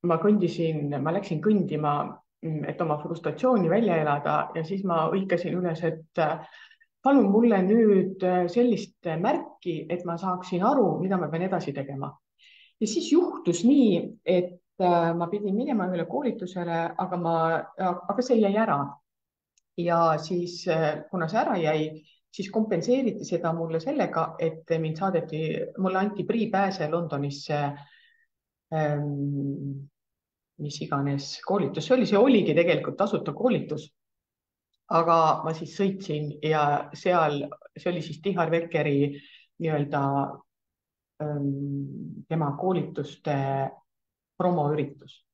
ma läksin kõndima, et oma frustratsiooni välja elada ja siis ma hõikasin üles, et palun mulle nüüd sellist märki, et ma saaksin aru, mida ma pean edasi tegema. Ja siis juhtus nii, et ma pidin minema ühele koolitusele, aga see jäi ära. Ja siis, kuna see ära jäi, siis kompenseeriti seda mulle sellega, et mulle anti priipääse Londonisse mis iganes koolitus. See oligi tegelikult tasuta koolitus. Aga ma siis sõitsin ja see oli siis Tihar Vekeri nii-öelda tema koolituste promoüritus.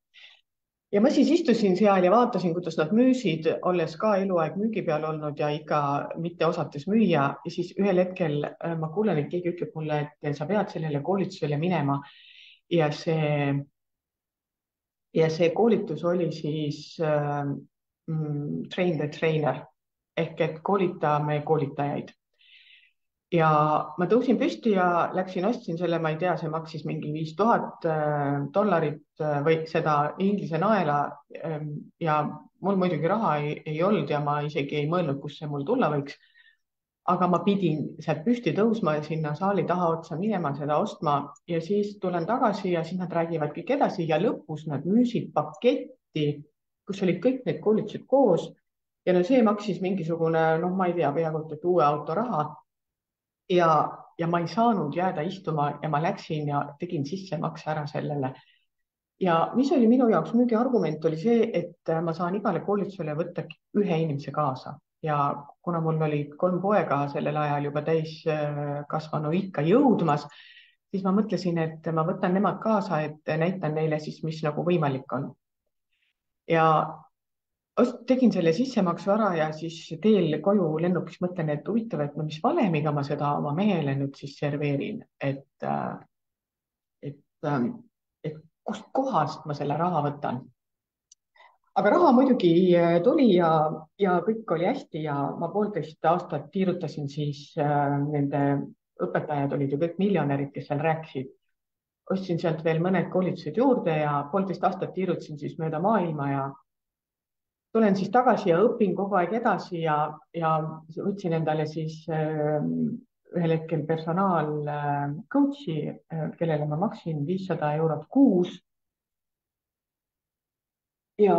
Ja ma siis istusin seal ja vaatasin, kuidas nad müüsid, olles ka eluaeg müügi peal olnud ja ikka mitte osates müüa. Ja siis ühel hetkel ma kuulen, et keegi ütleb mulle, et sa pead sellele koolitusele minema. Ja see koolitus oli siis train the trainer ehk et koolitame koolitajaid. Ja ma tõusin püsti ja läksin, ostsin selle, ma ei tea, see maksis mingi $5000 või seda inglise naela ja mul muidugi raha ei olnud ja ma isegi ei mõelnud, kus see mul tulla võiks. Aga ma pidin sealt püsti tõusma ja sinna saali taha otsa minema, seda ostma ja siis tulen tagasi ja siis nad räägivad kõik edasi ja lõpus nad müüsid paketti, kus olid kõik need koolitused koos ja see maksis mingisugune, ma ei tea, peaaegu et uue auto raha. Ja ma ei saanud jääda istuma ja ma läksin ja tegin sissemakse ära sellele. Ja mis oli minu jaoks müügi argument oli see, et ma saan igale koolitusele võtta ühe inimese kaasa. Ja kuna mul oli 3 poega sellel ajal juba täis kasvanu ikka jõudmas, siis ma mõtlesin, et ma võtan nemad kaasa, et näitan neile siis, mis nagu võimalik on. Ja tegin selle sissemaksu ära ja siis teel koju lennukis mõtlen, et huvitav, et mis valemiga ma seda oma mehele nüüd siis serveerin, et kust kohast ma selle raha võtan. Aga raha muidugi tuli ja kõik oli hästi ja ma 1,5 aastat tiirutasin siis nende õpetajad olid ju kõik miljonärid, kes seal rääkisid. Ostsin sealt veel mõned koolitused juurde ja 1,5 aastat tiirutasin siis mööda maailma ja tulen siis tagasi ja õpin kogu aeg edasi ja võtsin endale siis ühel hetkel personaalcoachi, kellele ma maksin €500 kuus. Ja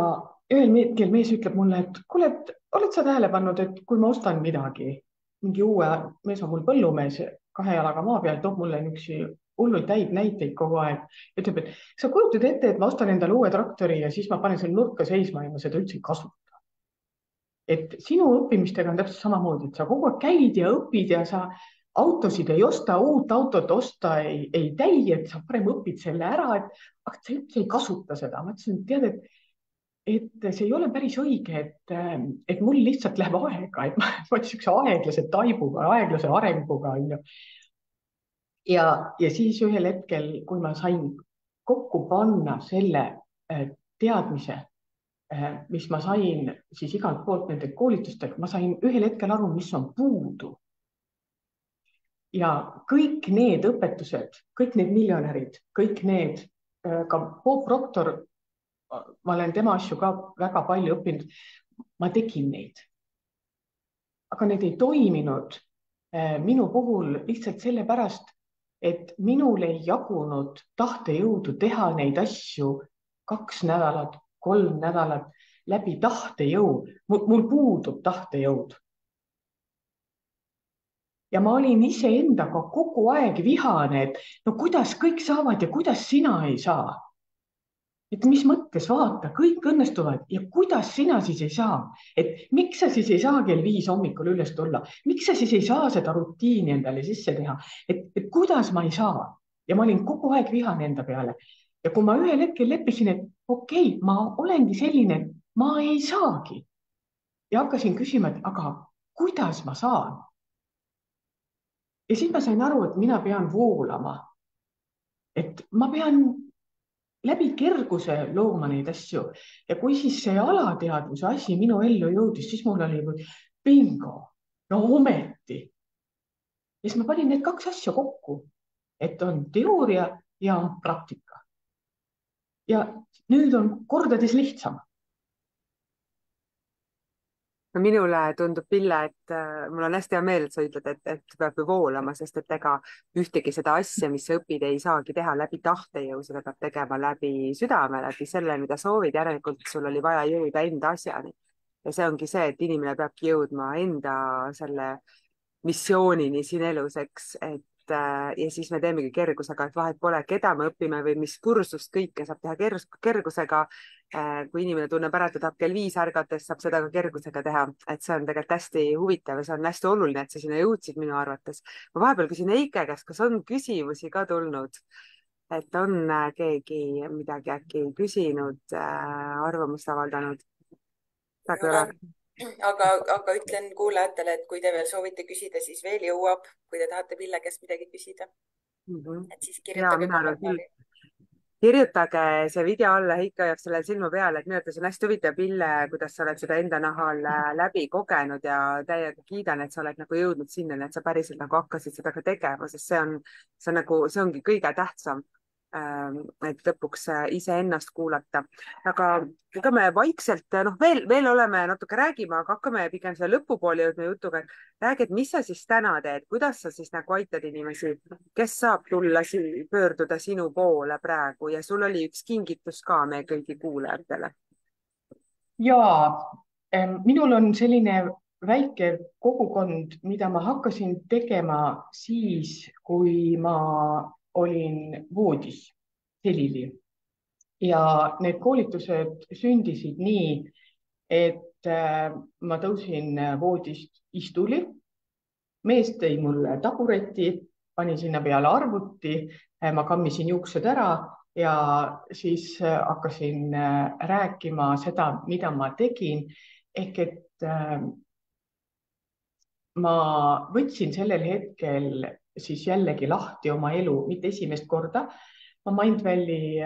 ühel hetkel mees ütleb mulle, et kuule, oled sa tähele pannud, et kui ma ostan midagi, mingi uue, mees on mul põllumees 2 jalaga maa peal, toob mulle niisugusi hullult häid näiteid kogu aeg. Ütleb, et sa kujutad ette, et ma ostan endale uue traktori ja siis ma panen selle nurka seisma ja ma seda üldse ei kasuta. Et sinu õppimistega on täpselt samamoodi, et sa kogu aeg käid ja õpid ja sa autosid ei osta, uut autot osta ei täi, et sa parem õpid selle ära, aga sa üldse ei kasuta seda. Ma ütlesin, tead, et see ei ole päris õige, et mul lihtsalt läheb aega, et ma niisuguse aeglase taibuga, aeglase arenguga. Ja siis ühel hetkel, kui ma sain kokku panna selle teadmise, mis ma sain siis igalt poolt nende koolitustega, ma sain ühel hetkel aru, mis on puudu. ja kõik need õpetused, kõik need miljonärid, kõik need, ka Bob Proctor, ma olen tema asju ka väga palju õppinud, ma tegin neid. Aga need ei toiminud minu puhul lihtsalt sellepärast, et minul ei jagunud tahtejõudu teha neid asju 2 nädalat, 3 nädalat läbi tahtejõu. Mul puudub tahtejõud. Ja ma olin iseendaga kogu aeg vihane, et no kuidas kõik saavad ja kuidas sina ei saa. Et mis mõttes, vaata, kõik õnnestuvad ja kuidas sina siis ei saa, et miks sa siis ei saa kell 5 hommikul üles tulla, miks sa siis ei saa seda rutiini endale sisse teha, et kuidas ma ei saa. Ja ma olin kogu aeg vihane enda peale. Ja kui ma ühel hetkel leppisin, et okei, ma olengi selline, et ma ei saagi. Ja hakkasin küsima, et aga kuidas ma saan? Ja siis ma sain aru, et mina pean voolama. Et ma pean läbi kerguse looma neid asju. Ja kui siis see alateadvuse asi minu ellu jõudis, siis mul oli bingo, no ometi. Ja siis ma panin need 2 asja kokku, et on teooria ja on praktika. Ja nüüd on kordades lihtsam. No minule tundub, Pille, et mul on hästi hea meel, et sa ütled, et peab ju voolama, sest et ega ühtegi seda asja, mis sa õpid, ei saagi teha läbi tahtejõu, seda peab tegema läbi südame, läbi selle, mida soovid. Järelikult sul oli vaja jõuda enda asjani. Ja see ongi see, et inimene peabki jõudma enda selle missioonini siin elus, eks, ja siis me teemegi kergusega, et vahet pole, keda me õpime või mis kursust, kõike saab teha kergusega. Kui inimene tunneb ära, et ta tahab kell 5 ärgates, saab seda ka kergusega teha. Et see on tegelikult hästi huvitav ja see on hästi oluline, et sa sinna jõudsid minu arvates. Ma vahepeal küsin Eike käest, kas on küsimusi ka tulnud? Et on keegi midagi äkki küsinud, arvamust avaldanud? Aga ütlen kuulajatele, et kui te veel soovite küsida, siis veel jõuab, kui te tahate Pille käest midagi küsida. Et siis kirjutage kommentaari. Kirjutage see video alla, Heike hoiab selle silma peale, et minu arvates on hästi huvitav, Pille, kuidas sa oled seda enda nahal läbi kogenud ja täiega kiidan, et sa oled nagu jõudnud sinna, et sa päriselt nagu hakkasid seda ka tegema, sest see ongi kõige tähtsam. Et lõpuks iseennast kuulata. Aga hakkame vaikselt, veel oleme natuke räägime, aga hakkame pigem selle lõpupoole jõudma jutuga. Räägi, et mis sa siis täna teed, kuidas sa siis nagu aitad inimesi, kes saab tulla pöörduda sinu poole praegu ja sul oli üks kingitus ka meie kõigi kuulajatele. Ja minul on selline väike kogukond, mida ma hakkasin tegema siis, kui ma olin voodis selili. Ja need koolitused sündisid nii, et ma tõusin voodist istuli. Mees tõi mulle tabureti, pani sinna peale arvuti, ma kammisin juuksed ära ja siis hakkasin rääkima seda, mida ma tegin. Ehk et ma võtsin sellel hetkel siis jällegi lahti oma elu, mitte esimest korda. Ma Mindvalley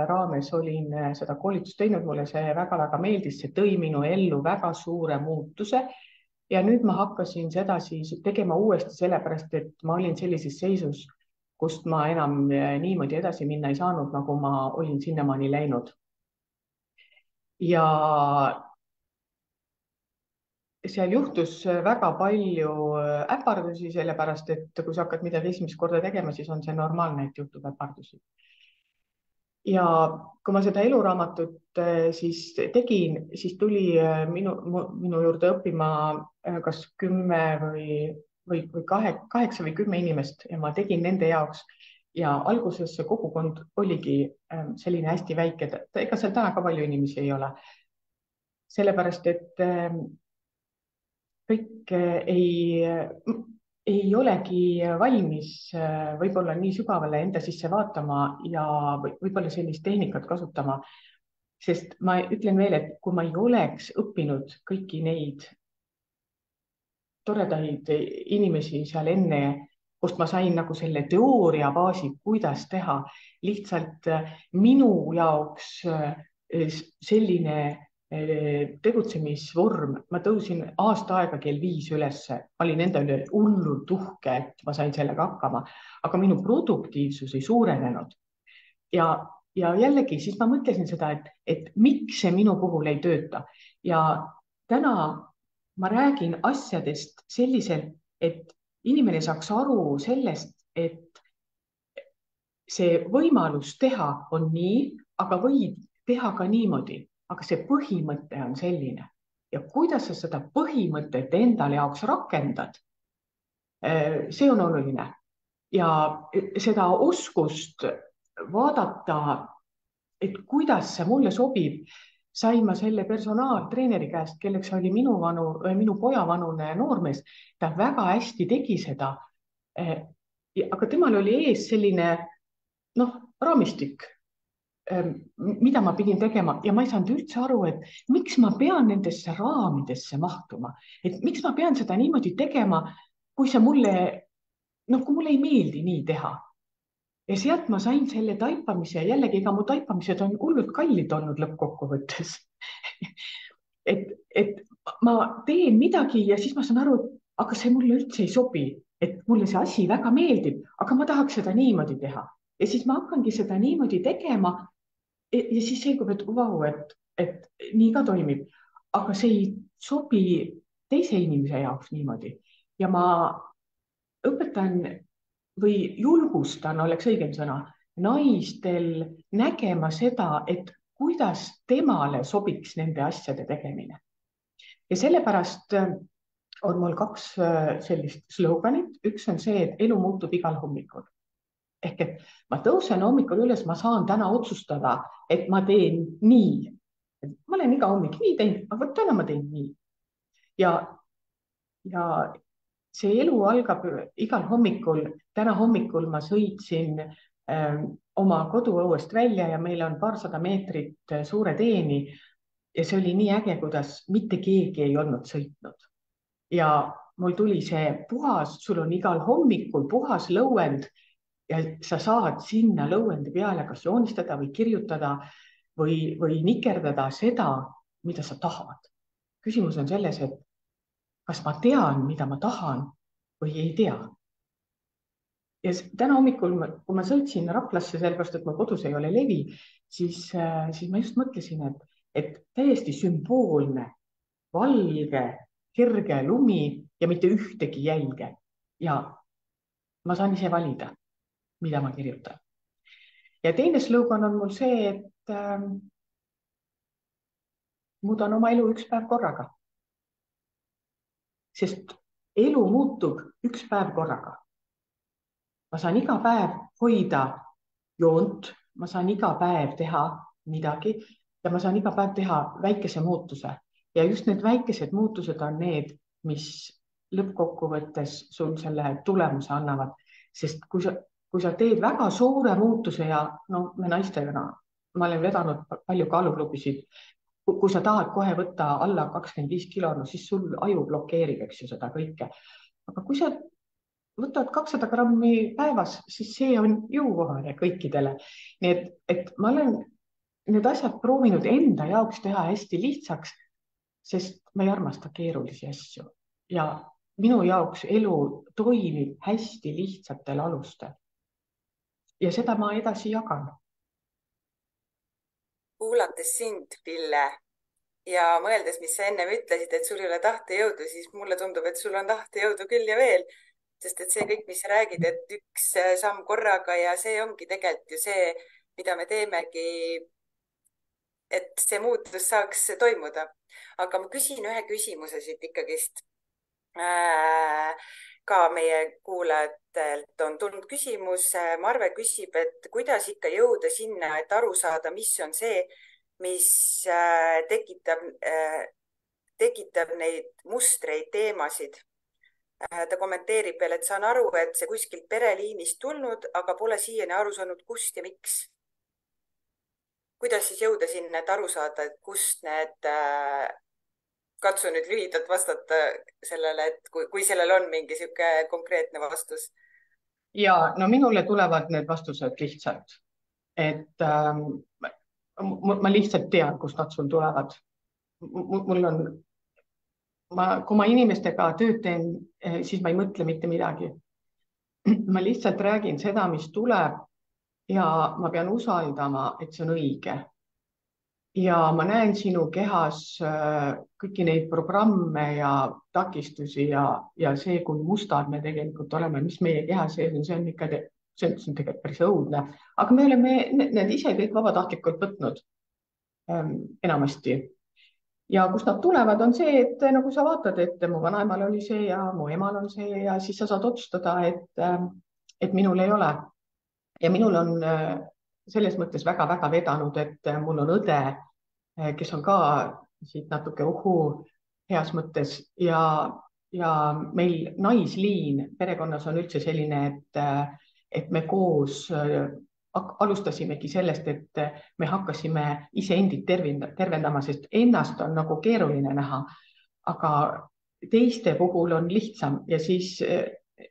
raames olin seda koolitust teinud, mulle see väga-väga meeldis, see tõi minu ellu väga suure muutuse. Ja nüüd ma hakkasin seda siis tegema uuesti sellepärast, et ma olin sellises seisus, kust ma enam niimoodi edasi minna ei saanud, nagu ma olin sinnamaani läinud. Ja seal juhtus väga palju äpardusi, sellepärast, et kui sa hakkad midagi esimest korda tegema, siis on see normaalne, et juhtub äpardusi. Ja kui ma seda eluraamatut siis tegin, siis tuli minu juurde õppima kas 10 või 8 või 10 inimest ja ma tegin nende jaoks. Ja alguses see kogukond oligi selline hästi väike, ega seal täna ka palju inimesi ei ole. Sellepärast, et kõik ei olegi valmis võib-olla nii sügavale enda sisse vaatama ja võib-olla sellist tehnikat kasutama. Sest ma ütlen veel, et kui ma ei oleks õppinud kõiki neid toredaid inimesi seal enne, kust ma sain nagu selle teooria baasi, kuidas teha, lihtsalt minu jaoks selline tegutsemisvorm, ma tõusin aasta aega kell 5 ülesse, ma olin enda üle hullult uhke, et ma sain sellega hakkama, aga minu produktiivsus ei suurenenud. Ja jällegi siis ma mõtlesin seda, et miks see minu puhul ei tööta ja täna ma räägin asjadest selliselt, et inimene saaks aru sellest, et see võimalus teha on nii, aga võid teha ka niimoodi, aga see põhimõte on selline ja kuidas sa seda põhimõtet endale jaoks rakendad, see on oluline ja seda oskust vaadata, et kuidas see mulle sobib, sain ma selle personaaltreeneri käest, kelleks oli minu poja vanune noormees, ta väga hästi tegi seda. Aga temal oli ees selline raamistik, mida ma pidin tegema ja ma ei saanud üldse aru, et miks ma pean nendesse raamidesse mahtuma, et miks ma pean seda niimoodi tegema, kui mulle ei meeldi nii teha. Ja sealt ma sain selle taipamise, jällegi ega mu taipamised on hullult kallid olnud lõppkokkuvõttes. et ma teen midagi ja siis ma saan aru, aga see mulle üldse ei sobi, et mulle see asi väga meeldib, aga ma tahaks seda niimoodi teha. Ja siis ma hakkangi seda niimoodi tegema ja siis selgub, et vau, et nii ka toimib, aga see ei sobi teise inimese jaoks niimoodi. Ja ma õpetan või julgustan, oleks õigem sõna, naistel nägema seda, et kuidas temale sobiks nende asjade tegemine. Ja sellepärast on mul 2 sellist sloganit. Üks on see, et elu muutub igal hommikul. Ehk et ma tõusen hommikul üles, ma saan täna otsustada, et ma teen nii. Ma olen iga hommik nii teinud, aga täna ma teen nii. Ja see elu algab igal hommikul. Täna hommikul ma sõitsin oma koduõuest välja ja meil on paarsada meetrit suure teeni ja see oli nii äge, kuidas mitte keegi ei olnud sõitnud. Ja mul tuli see puhas, sul on igal hommikul puhas lõuend ja sa saad sinna lõuendi peale kas joonistada või kirjutada või nikerdada seda, mida sa tahad. Küsimus on selles, et kas ma tean, mida ma tahan või ei tea. Ja täna hommikul, kui ma sõitsin Raplasse, sellepärast, et mu kodus ei ole levi, siis ma just mõtlesin, et täiesti sümboolne, valge, kerge lumi ja mitte ühtegi jälge. Ja ma saan ise valida, mida ma kirjutan. Ja teine slogan on mul see, et muudan oma elu üks päev korraga. Sest elu muutub üks päev korraga. Ma saan iga päev hoida joont, ma saan iga päev teha midagi ja ma saan iga päev teha väikese muutuse. Ja just need väikesed muutused on need, mis lõppkokkuvõttes sul selle tulemuse annavad. Sest kui sa teed väga suure muutuse ja me naistena, ma olen vedanud palju kaaluklubisid, kui sa tahad kohe võtta alla 25 kilo, siis sul aju blokeerib, eks ju, seda kõike. Aga kui sa võtad 200 grammi päevas, siis see on jõukohane kõikidele. Nii et ma olen need asjad proovinud enda jaoks teha hästi lihtsaks, sest ma ei armasta keerulisi asju. Ja minu jaoks elu toimib hästi lihtsatel alustel. Ja seda ma edasi jagan. Kuulates sind, Pille, ja mõeldes, mis sa ennem ütlesid, et sul ei ole tahtejõudu, siis mulle tundub, et sul on tahtejõudu küll ja veel. Sest et see kõik, mis sa räägid, et üks samm korraga ja see ongi tegelikult ju see, mida me teemegi, et see muutus saaks toimuda. Aga ma küsin ühe küsimuse siit ikkagist. Ka meie kuulajatelt on tulnud küsimus. Marve küsib, et kuidas ikka jõuda sinna, et aru saada, mis on see, mis tekitab neid mustreid, teemasid. Ta kommenteerib veel, et saan aru, et see kuskilt pereliinist tulnud, aga pole siiani aru saanud, kust ja miks. Kuidas siis jõuda sinna, et aru saada, et kust need, katsu nüüd lühidalt vastata sellele, et kui sellel on mingi sihuke konkreetne vastus. Ja minule tulevad need vastused lihtsalt, et ma lihtsalt tean, kust nad sul tulevad. mul on, kui ma inimestega tööd teen, siis ma ei mõtle mitte midagi. Ma lihtsalt räägin seda, mis tuleb ja ma pean usaldama, et see on õige. Ja ma näen sinu kehas kõiki neid programme ja takistusi ja see, kui mustad me tegelikult oleme, mis meie kehas sees on, see on ikka, see on tegelikult päris õudne. Aga me oleme need ise kõik vabatahtlikult võtnud enamasti. Ja kust nad tulevad, on see, et nagu sa vaatad, et mu vanaemal oli see ja mu emal on see ja siis sa saad otsustada, et minul ei ole. Ja minul on selles mõttes väga-väga vedanud, et mul on õde, kes on ka siit natuke heas mõttes ja meil naisliin perekonnas on üldse selline, et me koos alustasimegi sellest, et me hakkasime iseendid tervendama, sest ennast on nagu keeruline näha, aga teiste puhul on lihtsam ja siis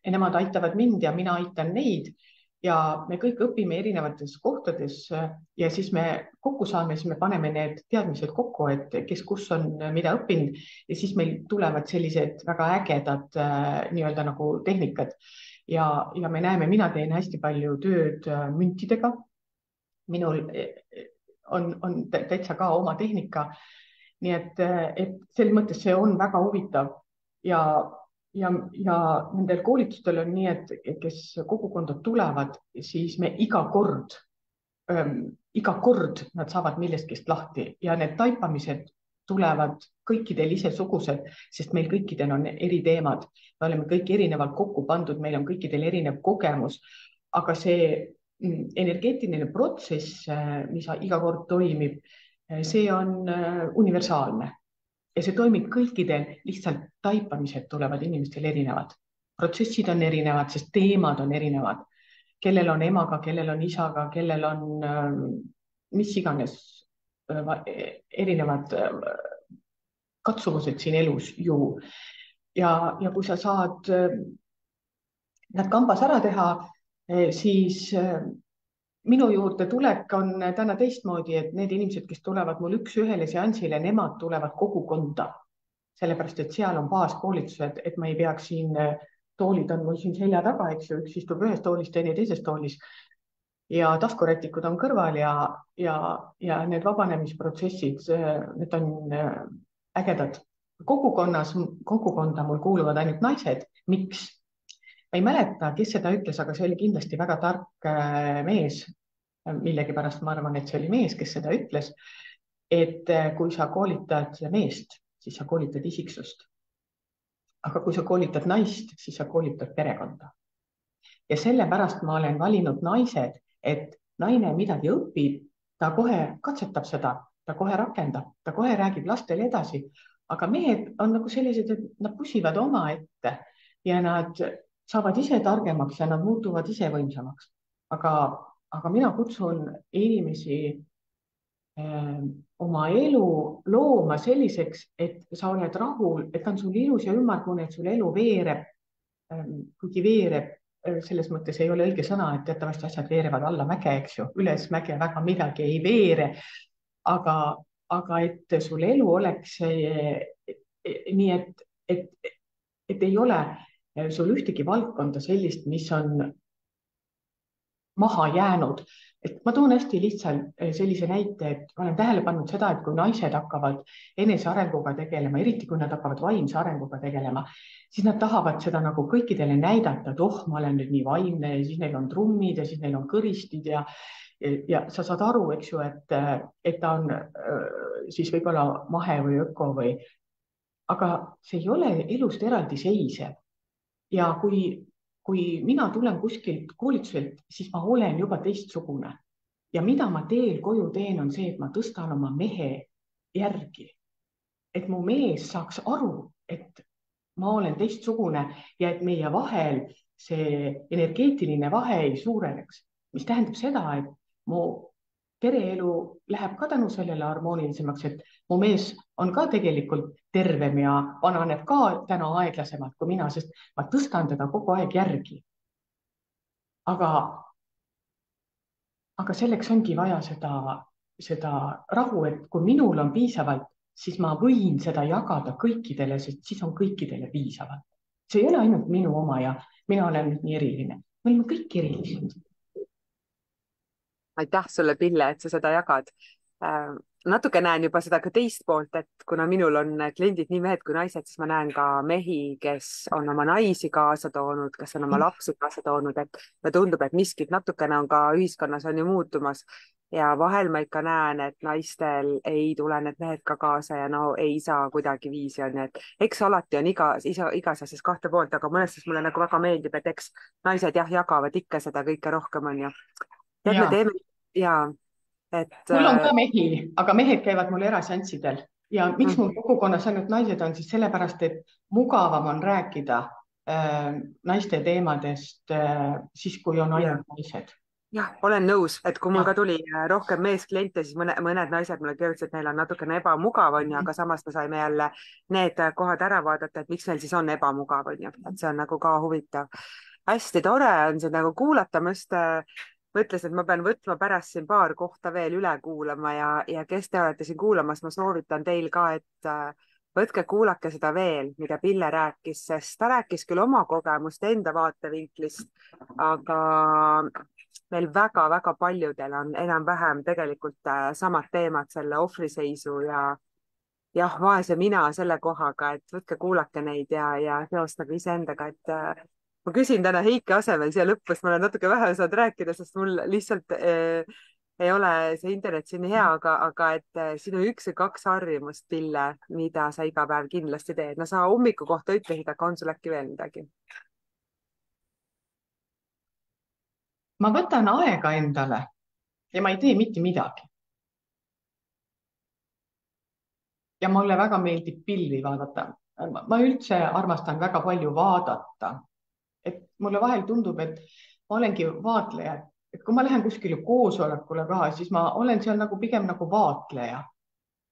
nemad aitavad mind ja mina aitan neid ja me kõik õpime erinevates kohtades ja siis me kokku saame, siis me paneme need teadmised kokku, et kes kus on mida õppinud ja siis meil tulevad sellised väga ägedad nii-öelda nagu tehnikad. Ja me näeme, mina teen hästi palju tööd müntidega. Minul on täitsa ka oma tehnika. Nii et selles mõttes see on väga huvitav ja nendel koolitustel on nii, et kes kogukonda tulevad, siis me iga kord nad saavad millestki lahti ja need taipamised tulevad kõikidel isesugused, sest meil kõikidel on eri teemad. Me oleme kõik erinevalt kokku pandud, meil on kõikidel erinev kogemus, aga see energeetiline protsess, mis iga kord toimib, see on universaalne ja see toimib kõikidel, lihtsalt taipamised tulevad inimestel erinevad. Protsessid on erinevad, sest teemad on erinevad. Kellel on emaga, kellel on isaga, kellel on mis iganes erinevad katsumused siin elus ju. Ja kui sa saad nad kambas ära teha, siis minu juurde tulek on täna teistmoodi, et need inimesed, kes tulevad mul üks ühele seansile, nemad tulevad kogukonda, sellepärast et seal on baaskoolitused, et ma ei peaks siin, toolid on mul siin selja taga, eks ju, üks istub ühes toolis, teine teises toolis ja taskurätikud on kõrval ja need vabanemisprotsessid, need on ägedad. Kogukonda mul kuuluvad ainult naised. Miks? Ma ei mäleta, kes seda ütles, aga see oli kindlasti väga tark mees. Millegipärast ma arvan, et see oli mees, kes seda ütles, et kui sa koolitad meest, siis sa koolitad isiksust. Aga kui sa koolitad naist, siis sa koolitad perekonda. Ja sellepärast ma olen valinud naised, et naine midagi õpib, ta kohe katsetab seda, ta kohe rakendab, ta kohe räägib lastele edasi, aga mehed on nagu sellised, et nad pusivad oma ette ja nad saavad ise targemaks ja nad muutuvad ise võimsamaks. Aga mina kutsun inimesi oma elu looma selliseks, et sa oled rahul, et on sul ilus ja ümmargune, et sul elu veereb, kuigi veereb, selles mõttes ei ole õige sõna, et teatavasti asjad veerevad alla mäge, eks ju, üles mäge väga midagi ei veere, aga et sul elu oleks nii, et ei ole sul ühtegi valdkonda sellist, mis on maha jäänud. Et ma toon hästi lihtsalt sellise näite, et ma olen tähele pannud seda, et kui naised hakkavad enesearenguga tegelema, eriti kui nad hakkavad vaimse arenguga tegelema, siis nad tahavad seda nagu kõikidele näidata, et ma olen nüüd nii vaimne ja siis neil on trummid ja siis neil on kõristid ja sa saad aru, eks ju, et ta on siis võib-olla mahe või öko või, aga see ei ole elust eraldiseisev. Ja kui mina tulen kuskilt koolituselt, siis ma olen juba teistsugune. Ja mida ma koju teen, on see, et ma tõstan oma mehe järgi. Et mu mees saaks aru, et ma olen teistsugune ja et meie vahel see energeetiline vahe ei suureneks. Mis tähendab seda, et mu pereelu läheb ka tänu sellele harmoonilisemaks, et mu mees on ka tegelikult tervem ja vananeb ka täna aeglasemalt kui mina, sest ma tõstan teda kogu aeg järgi. Aga selleks ongi vaja seda rahu, et kui minul on piisavalt, siis ma võin seda jagada kõikidele, sest siis on kõikidele piisavalt. See ei ole ainult minu oma ja mina olen nii eriline. Me oleme kõik erilised. Aitäh sulle, Pille, et sa seda jagad. Natuke näen juba seda ka teist poolt, et kuna minul on kliendid nii mehed kui naised, siis ma näen ka mehi, kes on oma naisi kaasa toonud, kes on oma lapsi kaasa toonud, et mulle tundub, et miskit natukene on ka ühiskonnas on ju muutumas ja vahel ma ikka näen, et naistel ei tule need mehed ka kaasa ja no ei saa kuidagi viisi on, et eks alati on igas asjas kahte poolt, aga mõnes mõttes mulle nagu väga meeldib, et eks naised jah, jagavad ikka seda kõike rohkem on ju. et me teeme ja et mul on ka mehi, aga mehed käivad mul eraseanssidel ja miks mul kogukonnas ainult naised on, siis sellepärast, et mugavam on rääkida naiste teemadest siis, kui on ainult naised. Jah, olen nõus, et kui mul ka tuli rohkem meeskliente, siis mõned naised mulle kirjutasid, et neil on natukene ebamugav on ju, aga samas me saime jälle need kohad ära vaadata, et miks neil siis on ebamugav on ju, et see on nagu ka huvitav. Hästi tore on see nagu kuulata, ma just mõtlesin, et ma pean võtma pärast siin paar kohta veel üle kuulama ja kes te olete siin kuulamas, ma soovitan teil ka, et võtke, kuulake seda veel, mida Pille rääkis, sest ta rääkis küll oma kogemust enda vaatevinklist, aga meil väga-väga paljudel on enam-vähem tegelikult samad teemad selle ohvriseisu ja vaese mina selle kohaga, et võtke, kuulake neid ja teostage iseendaga, et ma küsin täna Heiki asemel siia lõppu, sest ma olen natuke vähem saanud rääkida, sest mul lihtsalt ei ole see internet siin hea, aga et sinu 1 või 2 harjumust, Pille, mida sa iga päev kindlasti teed. No sa hommiku kohta ütlesid, aga on sul äkki veel midagi? Ma võtan aega endale ja ma ei tee mitte midagi. Ja mulle väga meeldib pilvi vaadata. Ma üldse armastan väga palju vaadata. Et mulle vahel tundub, et ma olengi vaatleja, et kui ma lähen kuskile koosolekule ka, siis ma olen seal nagu pigem nagu vaatleja.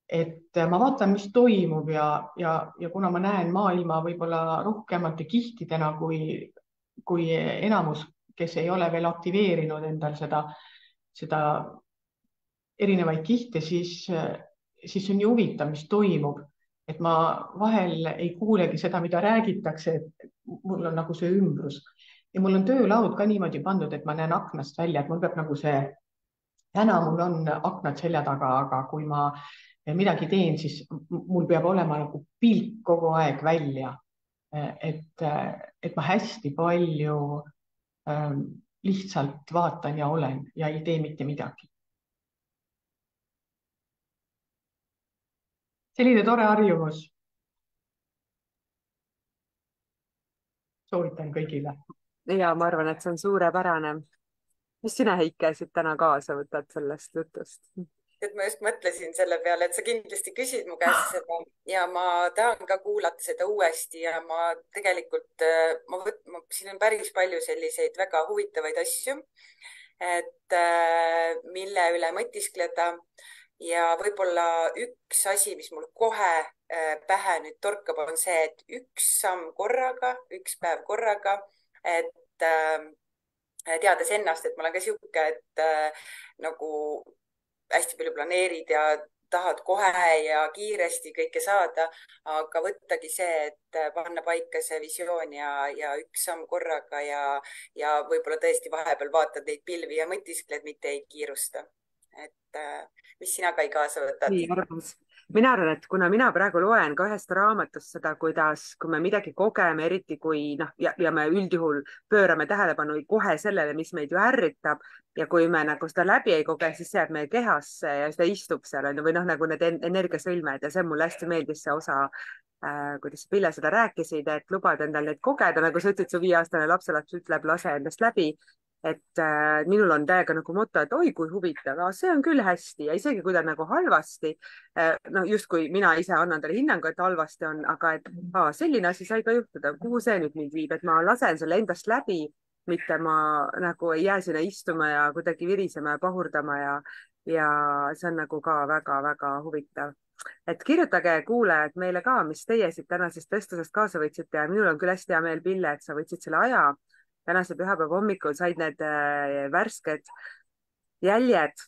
Et ma vaatan, mis toimub ja kuna ma näen maailma võib-olla rohkemate kihtidena kui enamus, kes ei ole veel aktiveerinud endal seda erinevaid kihte, siis on ju huvitav, mis toimub. Et ma vahel ei kuulegi seda, mida räägitakse, et mul on nagu see ümbrus. Ja mul on töölaud ka niimoodi pandud, et ma näen aknast välja, et mul peab nagu täna mul on aknad selja taga, aga kui ma midagi teen, siis mul peab olema nagu pilk kogu aeg välja. Et ma hästi palju lihtsalt vaatan ja olen ja ei tee mitte midagi. Selline tore harjumus. Soovitan kõigile. Ja ma arvan, et see on suurepärane. Mis sina, Heike, siit täna kaasa võtad sellest jutust? Et ma just mõtlesin selle peale, et sa kindlasti küsid mu käest seda ja ma tahan ka kuulata seda uuesti ja ma tegelikult, siin on päris palju selliseid väga huvitavaid asju, et mille üle mõtiskleda. Ja võib-olla üks asi, mis mul kohe pähe nüüd torkab, on see, et üks samm korraga, üks päev korraga, et teades ennast, et ma olen ka sihuke, et nagu hästi palju planeerid ja tahad kohe ja kiiresti kõike saada, aga võttagi see, et panna paika see visioon ja üks samm korraga ja võib-olla tõesti vahepeal vaatad neid pilvi ja mõtiskled, mitte ei kiirusta. Et mis sina ka ei kaasa võtad? Nii arvas. Mina arvan, et kuna mina praegu loen ka ühest raamatust seda, kuidas, kui me midagi kogeme, eriti kui ja me üldjuhul pöörame tähelepanu kohe sellele, mis meid ju ärritab ja kui me nagu seda läbi ei koge, siis see jääb meie kehasse ja seda istub seal on ju, või nagu need energiasõlmed ja see mulle hästi meeldis see osa, kuidas Pille seda rääkisid, et lubad endal neid kogeda, nagu sa ütlesid, su 5-aastane lapselaps ütleb, lase endast läbi. Et minul on täiega nagu moto, et oi kui huvitav, see on küll hästi ja isegi kui ta nagu halvasti, no justkui mina ise annan talle hinnangu, et halvasti on, aga et selline asi sai ka juhtuda, kuhu see nüüd mind viib, et ma lasen selle endast läbi, mitte ma nagu ei jää sinna istuma ja kuidagi virisema ja pahurdama ja see on nagu ka väga-väga huvitav. Et kirjutage kuulajad meile ka, mis teie siit tänasest vestlusest kaasa võtsite ja minul on küll hästi hea meel, Pille, et sa võtsid selle aja. Tänase pühapäeva hommikul said need värsked jäljed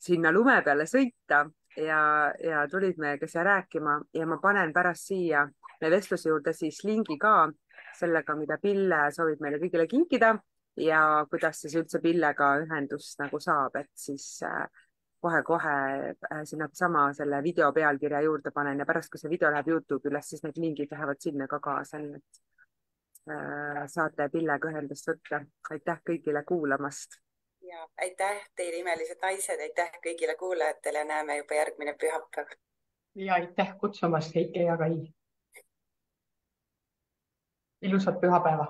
sinna lume peale sõita ja tulid meiega siia rääkima ja ma panen pärast siia meie vestluse juurde siis lingi ka sellega, mida Pille soovib meile kõigile kinkida ja kuidas siis üldse Pillega ühendust nagu saab, et siis kohe-kohe sinna sama selle video pealkirja juurde panen ja pärast, kui see video läheb YouTube'i üles, siis need lingid lähevad sinna ka kaasa, nii et saate Pillega ühendust võtta. Aitäh kõigile kuulamast. Ja aitäh teile, imelised naised, aitäh kõigile kuulajatele ja näeme juba järgmine pühapäev. Ja aitäh kutsumast, Heike ja Kai. Ilusat pühapäeva.